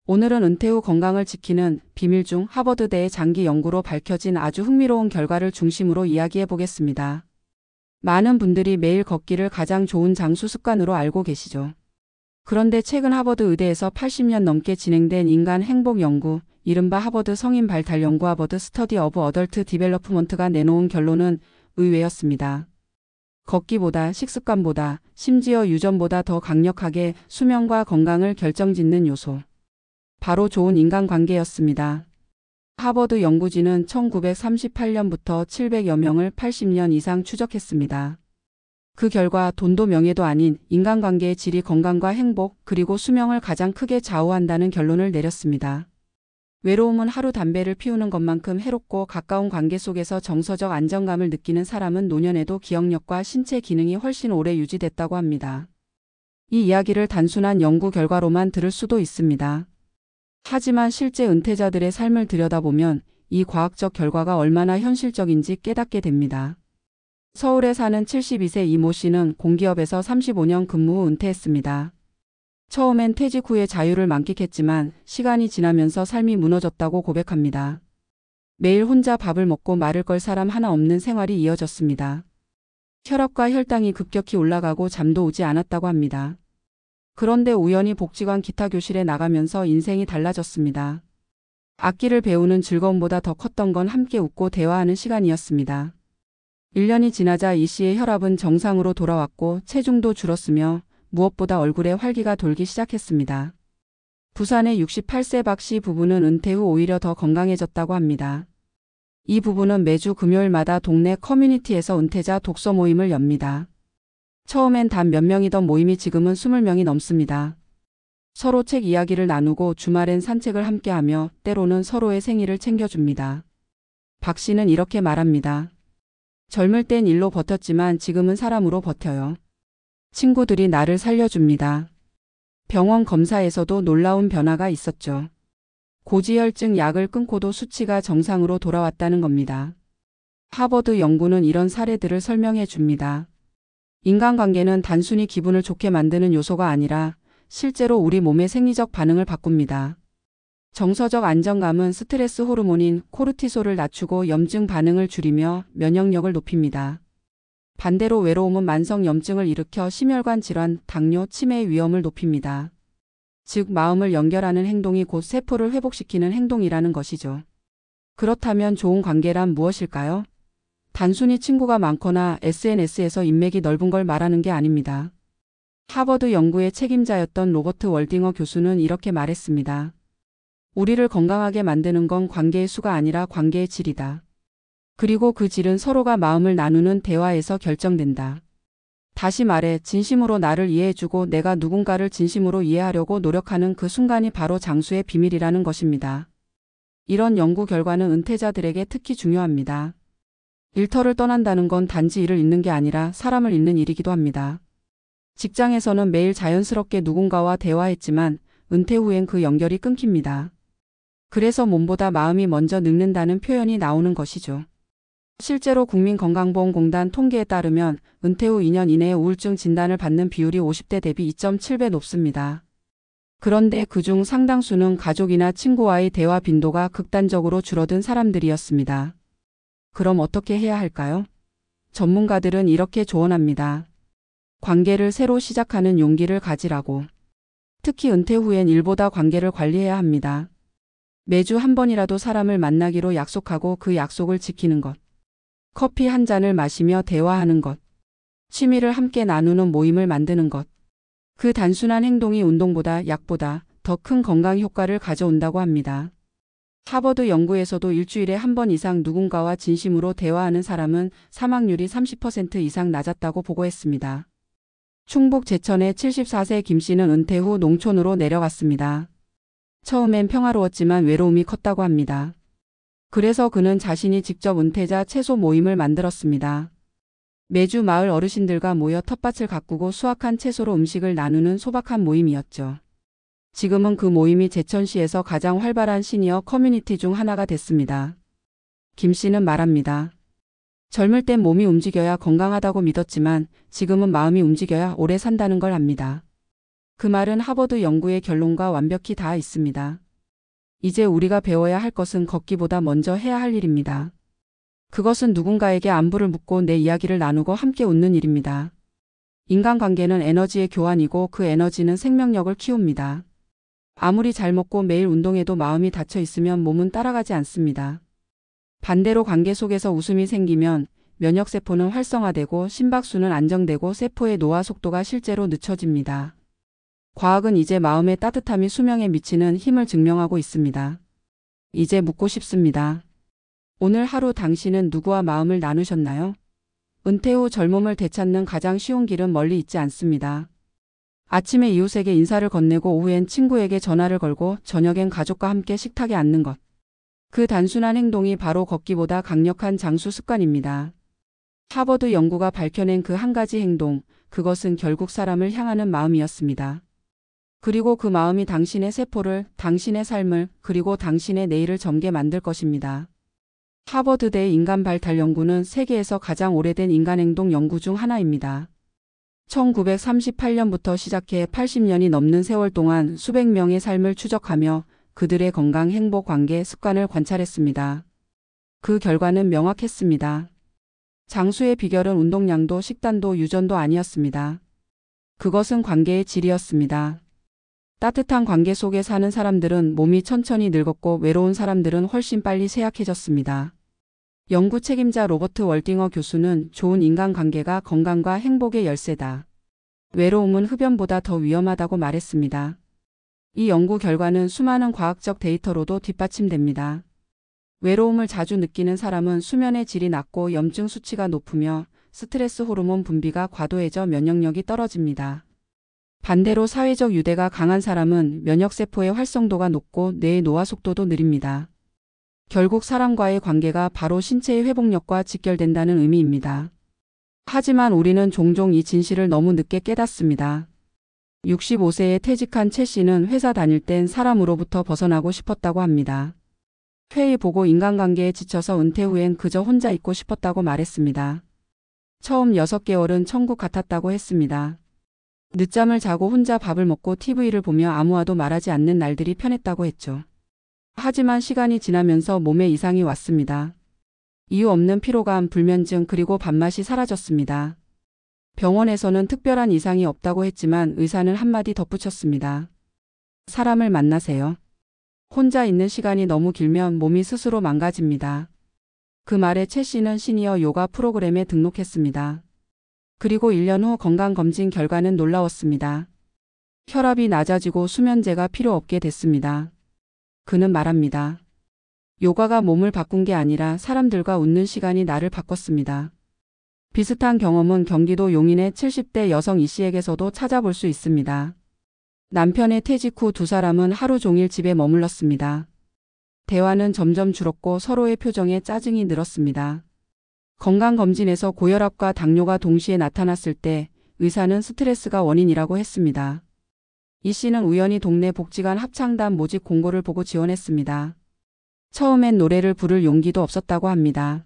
오늘은 은퇴 후 건강을 지키는 비밀 중 하버드대의 장기 연구로 밝혀진 아주 흥미로운 결과를 중심으로 이야기해 보겠습니다. 많은 분들이 매일 걷기를 가장 좋은 장수 습관으로 알고 계시죠. 그런데 최근 하버드 의대에서 80년 넘게 진행된 인간 행복 연구, 이른바 하버드 성인 발달 연구 하버드 스터디 오브 어덜트 디벨로프먼트가 내놓은 결론은 의외였습니다. 걷기보다 식습관보다 심지어 유전보다 더 강력하게 수명과 건강을 결정짓는 요소. 바로 좋은 인간관계였습니다. 하버드 연구진은 1938년부터 700여 명을 80년 이상 추적했습니다. 그 결과 돈도 명예도 아닌 인간관계의 질이 건강과 행복 그리고 수명을 가장 크게 좌우한다는 결론을 내렸습니다. 외로움은 하루 담배를 피우는 것만큼 해롭고 가까운 관계 속에서 정서적 안정감을 느끼는 사람은 노년에도 기억력과 신체 기능이 훨씬 오래 유지됐다고 합니다. 이 이야기를 단순한 연구 결과로만 들을 수도 있습니다. 하지만 실제 은퇴자들의 삶을 들여다보면 이 과학적 결과가 얼마나 현실적인지 깨닫게 됩니다. 서울에 사는 72세 이모 씨는 공기업에서 35년 근무 후 은퇴했습니다. 처음엔 퇴직 후에 자유를 만끽했지만 시간이 지나면서 삶이 무너졌다고 고백합니다. 매일 혼자 밥을 먹고 마를 걸 사람 하나 없는 생활이 이어졌습니다. 혈압과 혈당이 급격히 올라가고 잠도 오지 않았다고 합니다. 그런데 우연히 복지관 기타 교실에 나가면서 인생이 달라졌습니다. 악기를 배우는 즐거움보다 더 컸던 건 함께 웃고 대화하는 시간이었습니다. 1년이 지나자 이 씨의 혈압은 정상으로 돌아왔고 체중도 줄었으며 무엇보다 얼굴에 활기가 돌기 시작했습니다. 부산의 68세 박 씨 부부는 은퇴 후 오히려 더 건강해졌다고 합니다. 이 부부는 매주 금요일마다 동네 커뮤니티에서 은퇴자 독서 모임을 엽니다. 처음엔 단 몇 명이던 모임이 지금은 20명이 넘습니다. 서로 책 이야기를 나누고 주말엔 산책을 함께하며 때로는 서로의 생일을 챙겨줍니다. 박 씨는 이렇게 말합니다. 젊을 땐 일로 버텼지만 지금은 사람으로 버텨요. 친구들이 나를 살려줍니다. 병원 검사에서도 놀라운 변화가 있었죠. 고지혈증 약을 끊고도 수치가 정상으로 돌아왔다는 겁니다. 하버드 연구는 이런 사례들을 설명해 줍니다. 인간관계는 단순히 기분을 좋게 만드는 요소가 아니라 실제로 우리 몸의 생리적 반응을 바꿉니다. 정서적 안정감은 스트레스 호르몬인 코르티솔을 낮추고 염증 반응을 줄이며 면역력을 높입니다. 반대로 외로움은 만성 염증을 일으켜 심혈관 질환, 당뇨, 치매의 위험을 높입니다. 즉 마음을 연결하는 행동이 곧 세포를 회복시키는 행동이라는 것이죠. 그렇다면 좋은 관계란 무엇일까요? 단순히 친구가 많거나 SNS에서 인맥이 넓은 걸 말하는 게 아닙니다. 하버드 연구의 책임자였던 로버트 월딩어 교수는 이렇게 말했습니다. 우리를 건강하게 만드는 건 관계의 수가 아니라 관계의 질이다. 그리고 그 질은 서로가 마음을 나누는 대화에서 결정된다. 다시 말해 진심으로 나를 이해해주고 내가 누군가를 진심으로 이해하려고 노력하는 그 순간이 바로 장수의 비밀이라는 것입니다. 이런 연구 결과는 은퇴자들에게 특히 중요합니다. 일터를 떠난다는 건 단지 일을 잊는 게 아니라 사람을 잊는 일이기도 합니다. 직장에서는 매일 자연스럽게 누군가와 대화했지만 은퇴 후엔 그 연결이 끊깁니다. 그래서 몸보다 마음이 먼저 늙는다는 표현이 나오는 것이죠. 실제로 국민건강보험공단 통계에 따르면 은퇴 후 2년 이내에 우울증 진단을 받는 비율이 50대 대비 2.7배 높습니다. 그런데 그중 상당수는 가족이나 친구와의 대화 빈도가 극단적으로 줄어든 사람들이었습니다. 그럼 어떻게 해야 할까요? 전문가들은 이렇게 조언합니다. 관계를 새로 시작하는 용기를 가지라고. 특히 은퇴 후엔 일보다 관계를 관리해야 합니다. 매주 한 번이라도 사람을 만나기로 약속하고 그 약속을 지키는 것. 커피 한 잔을 마시며 대화하는 것. 취미를 함께 나누는 모임을 만드는 것. 그 단순한 행동이 운동보다 약보다 더 큰 건강 효과를 가져온다고 합니다. 하버드 연구에서도 일주일에 한 번 이상 누군가와 진심으로 대화하는 사람은 사망률이 30% 이상 낮았다고 보고했습니다. 충북 제천의 74세 김 씨는 은퇴 후 농촌으로 내려갔습니다. 처음엔 평화로웠지만 외로움이 컸다고 합니다. 그래서 그는 자신이 직접 은퇴자 채소 모임을 만들었습니다. 매주 마을 어르신들과 모여 텃밭을 가꾸고 수확한 채소로 음식을 나누는 소박한 모임이었죠. 지금은 그 모임이 제천시에서 가장 활발한 시니어 커뮤니티 중 하나가 됐습니다. 김 씨는 말합니다. 젊을 땐 몸이 움직여야 건강하다고 믿었지만 지금은 마음이 움직여야 오래 산다는 걸 압니다. 그 말은 하버드 연구의 결론과 완벽히 닿아 있습니다. 이제 우리가 배워야 할 것은 걷기보다 먼저 해야 할 일입니다. 그것은 누군가에게 안부를 묻고 내 이야기를 나누고 함께 웃는 일입니다. 인간관계는 에너지의 교환이고 그 에너지는 생명력을 키웁니다. 아무리 잘 먹고 매일 운동해도 마음이 닫혀 있으면 몸은 따라가지 않습니다. 반대로 관계 속에서 웃음이 생기면 면역세포는 활성화되고 심박수는 안정되고 세포의 노화 속도가 실제로 늦춰집니다. 과학은 이제 마음의 따뜻함이 수명에 미치는 힘을 증명하고 있습니다. 이제 묻고 싶습니다. 오늘 하루 당신은 누구와 마음을 나누셨나요? 은퇴 후 젊음을 되찾는 가장 쉬운 길은 멀리 있지 않습니다. 아침에 이웃에게 인사를 건네고 오후엔 친구에게 전화를 걸고 저녁엔 가족과 함께 식탁에 앉는 것. 그 단순한 행동이 바로 걷기보다 강력한 장수 습관입니다. 하버드 연구가 밝혀낸 그 한 가지 행동, 그것은 결국 사람을 향하는 마음이었습니다. 그리고 그 마음이 당신의 세포를, 당신의 삶을, 그리고 당신의 내일을 젊게 만들 것입니다. 하버드대 인간발달연구는 세계에서 가장 오래된 인간행동 연구 중 하나입니다. 1938년부터 시작해 80년이 넘는 세월 동안 수백 명의 삶을 추적하며 그들의 건강, 행복, 관계, 습관을 관찰했습니다. 그 결과는 명확했습니다. 장수의 비결은 운동량도 식단도 유전도 아니었습니다. 그것은 관계의 질이었습니다. 따뜻한 관계 속에 사는 사람들은 몸이 천천히 늙었고 외로운 사람들은 훨씬 빨리 쇠약해졌습니다. 연구 책임자 로버트 월딩어 교수는 좋은 인간관계가 건강과 행복의 열쇠다. 외로움은 흡연보다 더 위험하다고 말했습니다. 이 연구 결과는 수많은 과학적 데이터로도 뒷받침됩니다. 외로움을 자주 느끼는 사람은 수면의 질이 낮고 염증 수치가 높으며 스트레스 호르몬 분비가 과도해져 면역력이 떨어집니다. 반대로 사회적 유대가 강한 사람은 면역세포의 활성도가 높고 뇌의 노화 속도도 느립니다. 결국 사람과의 관계가 바로 신체의 회복력과 직결된다는 의미입니다. 하지만 우리는 종종 이 진실을 너무 늦게 깨닫습니다. 65세에 퇴직한 채 씨는 회사 다닐 땐 사람으로부터 벗어나고 싶었다고 합니다. 회의 보고 인간관계에 지쳐서 은퇴 후엔 그저 혼자 있고 싶었다고 말했습니다. 처음 6개월은 천국 같았다고 했습니다. 늦잠을 자고 혼자 밥을 먹고 TV를 보며 아무와도 말하지 않는 날들이 편했다고 했죠. 하지만 시간이 지나면서 몸에 이상이 왔습니다. 이유 없는 피로감, 불면증 그리고 밥맛이 사라졌습니다. 병원에서는 특별한 이상이 없다고 했지만 의사는 한마디 덧붙였습니다. 사람을 만나세요. 혼자 있는 시간이 너무 길면 몸이 스스로 망가집니다. 그 말에 채 씨는 시니어 요가 프로그램에 등록했습니다. 그리고 1년 후 건강검진 결과는 놀라웠습니다. 혈압이 낮아지고 수면제가 필요 없게 됐습니다. 그는 말합니다. 요가가 몸을 바꾼 게 아니라 사람들과 웃는 시간이 나를 바꿨습니다. 비슷한 경험은 경기도 용인의 70대 여성 이 씨에게서도 찾아볼 수 있습니다. 남편의 퇴직 후 두 사람은 하루 종일 집에 머물렀습니다. 대화는 점점 줄었고 서로의 표정에 짜증이 늘었습니다. 건강검진에서 고혈압과 당뇨가 동시에 나타났을 때 의사는 스트레스가 원인이라고 했습니다. 이 씨는 우연히 동네 복지관 합창단 모집 공고를 보고 지원했습니다. 처음엔 노래를 부를 용기도 없었다고 합니다.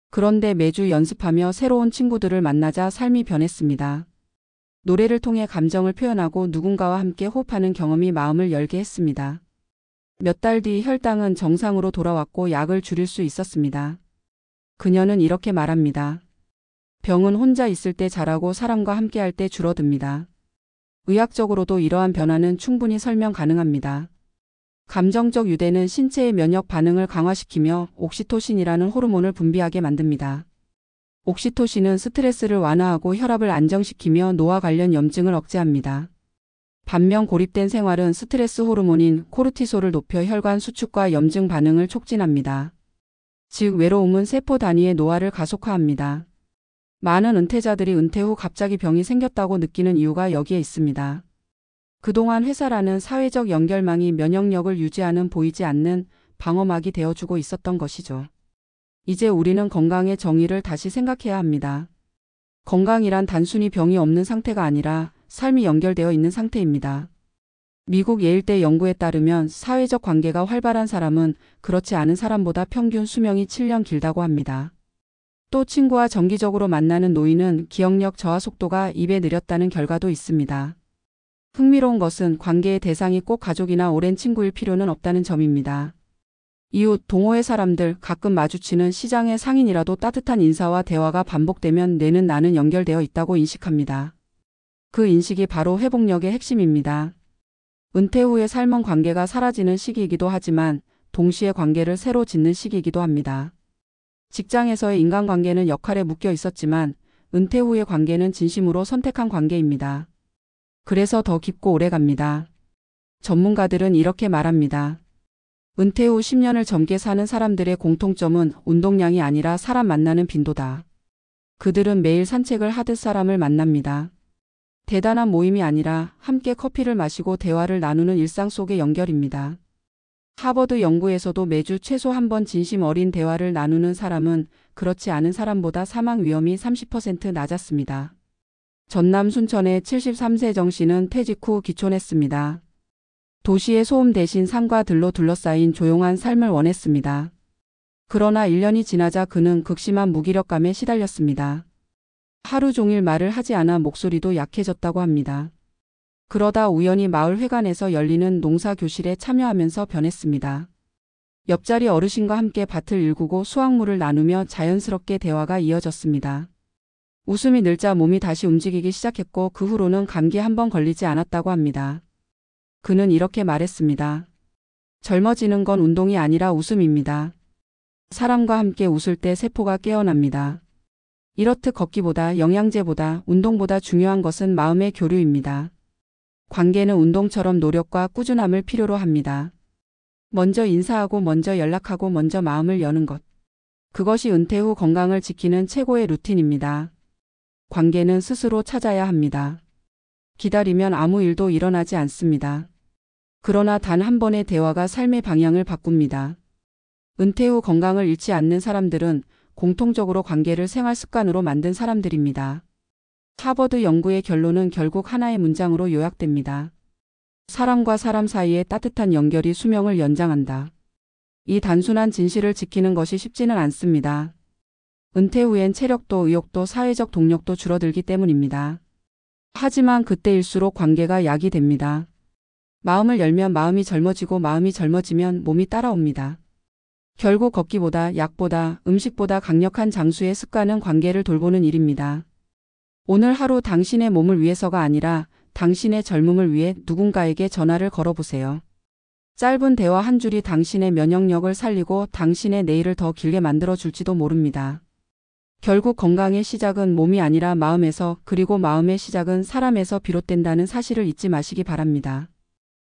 그런데 매주 연습하며 새로운 친구들을 만나자 삶이 변했습니다. 노래를 통해 감정을 표현하고 누군가와 함께 호흡하는 경험이 마음을 열게 했습니다. 몇 달 뒤 혈당은 정상으로 돌아왔고 약을 줄일 수 있었습니다. 그녀는 이렇게 말합니다. 병은 혼자 있을 때 잘하고 사람과 함께할 때 줄어듭니다. 의학적으로도 이러한 변화는 충분히 설명 가능합니다. 감정적 유대는 신체의 면역 반응을 강화시키며 옥시토신이라는 호르몬을 분비하게 만듭니다. 옥시토신은 스트레스를 완화하고 혈압을 안정시키며 노화 관련 염증을 억제합니다. 반면 고립된 생활은 스트레스 호르몬인 코르티솔을 높여 혈관 수축과 염증 반응을 촉진합니다. 즉 외로움은 세포 단위의 노화를 가속화합니다. 많은 은퇴자들이 은퇴 후 갑자기 병이 생겼다고 느끼는 이유가 여기에 있습니다. 그동안 회사라는 사회적 연결망이 면역력을 유지하는 보이지 않는 방어막이 되어주고 있었던 것이죠. 이제 우리는 건강의 정의를 다시 생각해야 합니다. 건강이란 단순히 병이 없는 상태가 아니라 삶이 연결되어 있는 상태입니다. 미국 예일대 연구에 따르면 사회적 관계가 활발한 사람은 그렇지 않은 사람보다 평균 수명이 7년 길다고 합니다. 또 친구와 정기적으로 만나는 노인은 기억력 저하 속도가 2배 느렸다는 결과도 있습니다. 흥미로운 것은 관계의 대상이 꼭 가족이나 오랜 친구일 필요는 없다는 점입니다. 이웃, 동호회 사람들, 가끔 마주치는 시장의 상인이라도 따뜻한 인사와 대화가 반복되면 뇌는 나는 연결되어 있다고 인식합니다. 그 인식이 바로 회복력의 핵심입니다. 은퇴 후의 삶은 관계가 사라지는 시기이기도 하지만 동시에 관계를 새로 짓는 시기이기도 합니다. 직장에서의 인간관계는 역할에 묶여 있었지만 은퇴 후의 관계는 진심으로 선택한 관계입니다. 그래서 더 깊고 오래갑니다. 전문가들은 이렇게 말합니다. 은퇴 후 10년을 젊게 사는 사람들의 공통점은 운동량이 아니라 사람 만나는 빈도다. 그들은 매일 산책을 하듯 사람을 만납니다. 대단한 모임이 아니라 함께 커피를 마시고 대화를 나누는 일상 속의 연결입니다. 하버드 연구에서도 매주 최소 한 번 진심 어린 대화를 나누는 사람은 그렇지 않은 사람보다 사망 위험이 30% 낮았습니다. 전남 순천의 73세 정 씨는 퇴직 후 귀촌했습니다. 도시의 소음 대신 산과 들로 둘러싸인 조용한 삶을 원했습니다. 그러나 1년이 지나자 그는 극심한 무기력감에 시달렸습니다. 하루 종일 말을 하지 않아 목소리도 약해졌다고 합니다. 그러다 우연히 마을 회관에서 열리는 농사교실에 참여하면서 변했습니다. 옆자리 어르신과 함께 밭을 일구고 수확물을 나누며 자연스럽게 대화가 이어졌습니다. 웃음이 늘자 몸이 다시 움직이기 시작했고 그 후로는 감기 한 번 걸리지 않았다고 합니다. 그는 이렇게 말했습니다. 젊어지는 건 운동이 아니라 웃음입니다. 사람과 함께 웃을 때 세포가 깨어납니다. 이렇듯 걷기보다 영양제보다 운동보다 중요한 것은 마음의 교류입니다. 관계는 운동처럼 노력과 꾸준함을 필요로 합니다. 먼저 인사하고 먼저 연락하고 먼저 마음을 여는 것. 그것이 은퇴 후 건강을 지키는 최고의 루틴입니다. 관계는 스스로 찾아야 합니다. 기다리면 아무 일도 일어나지 않습니다. 그러나 단 한 번의 대화가 삶의 방향을 바꿉니다. 은퇴 후 건강을 잃지 않는 사람들은 공통적으로 관계를 생활 습관으로 만든 사람들입니다. 하버드 연구의 결론은 결국 하나의 문장으로 요약됩니다. 사람과 사람 사이의 따뜻한 연결이 수명을 연장한다. 이 단순한 진실을 지키는 것이 쉽지는 않습니다. 은퇴 후엔 체력도 의욕도 사회적 동력도 줄어들기 때문입니다. 하지만 그때일수록 관계가 약이 됩니다. 마음을 열면 마음이 젊어지고 마음이 젊어지면 몸이 따라옵니다. 결국 걷기보다 약보다 음식보다 강력한 장수의 습관은 관계를 돌보는 일입니다. 오늘 하루 당신의 몸을 위해서가 아니라 당신의 젊음을 위해 누군가에게 전화를 걸어보세요. 짧은 대화 한 줄이 당신의 면역력을 살리고 당신의 내일을 더 길게 만들어줄지도 모릅니다. 결국 건강의 시작은 몸이 아니라 마음에서 그리고 마음의 시작은 사람에서 비롯된다는 사실을 잊지 마시기 바랍니다.